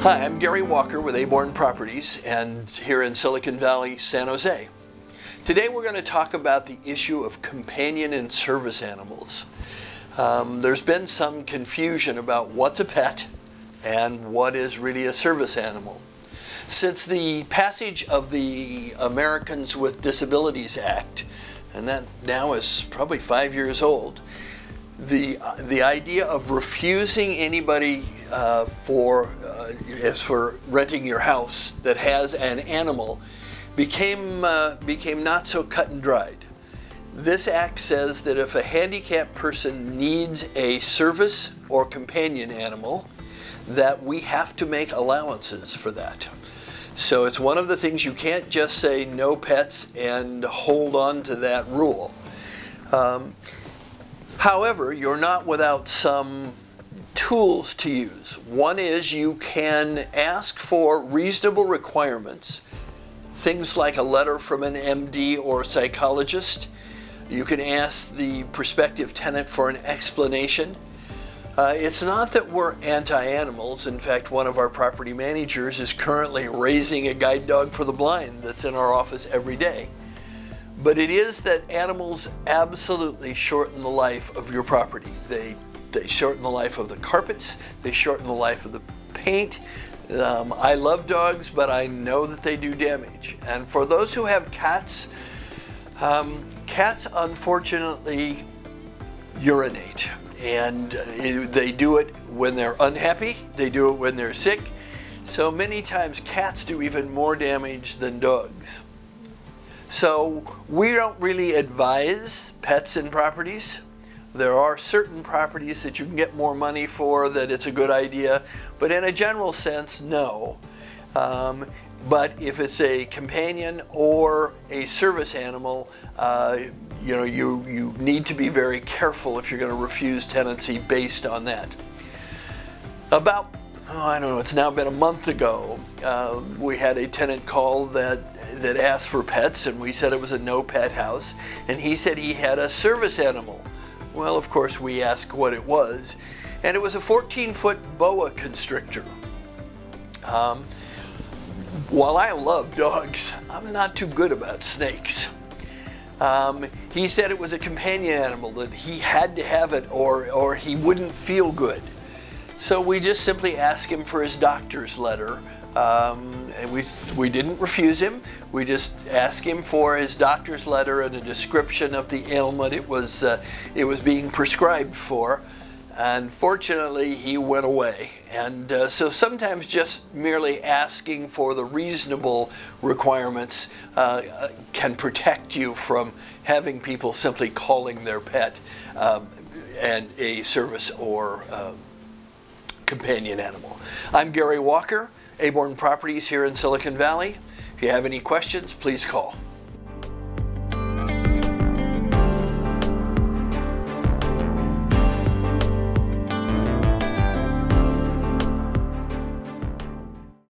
Hi, I'm Gary Walker with Aborn Properties and here in Silicon Valley, San Jose. Today we're going to talk about the issue of companion and service animals. There's been some confusion about what's a pet and what is really a service animal. Since the passage of the Americans with Disabilities Act, and that now is probably 5 years old, the idea of refusing anybody as for renting your house that has an animal became not so cut and dried. This act says that if a handicapped person needs a service or companion animal, that we have to make allowances for that. So it's one of the things you can't just say no pets and hold on to that rule. However, you're not without some tools to use. One is you can ask for reasonable requirements, things like a letter from an MD or psychologist. You can ask the prospective tenant for an explanation. It's not that we're anti-animals. In fact, one of our property managers is currently raising a guide dog for the blind that's in our office every day. But it is that animals absolutely shorten the life of your property. They shorten the life of the carpets, they shorten the life of the paint. I love dogs, but I know that they do damage. And for those who have cats, cats unfortunately urinate. And they do it when they're unhappy, they do it when they're sick. So many times cats do even more damage than dogs. So we don't really advise pets in properties. There are certain properties that you can get more money for that it's a good idea, but in a general sense, no. But if it's a companion or a service animal, you need to be very careful if you're going to refuse tenancy based on that. About, I don't know, it's now been a month ago, we had a tenant call that asked for pets, and we said it was a no pet house, and he said he had a service animal. Well, of course, we asked what it was, and it was a 14-foot boa constrictor. While I love dogs, I'm not too good about snakes. He said it was a companion animal, that he had to have it or he wouldn't feel good. So we just simply asked him for his doctor's letter, and we didn't refuse him. We just asked him for his doctor's letter and a description of the ailment it was being prescribed for. And fortunately, he went away. And so sometimes just merely asking for the reasonable requirements can protect you from having people simply calling their pet and a service or companion animal. I'm Gary Walker, Aborn Properties here in Silicon Valley. If you have any questions, please call.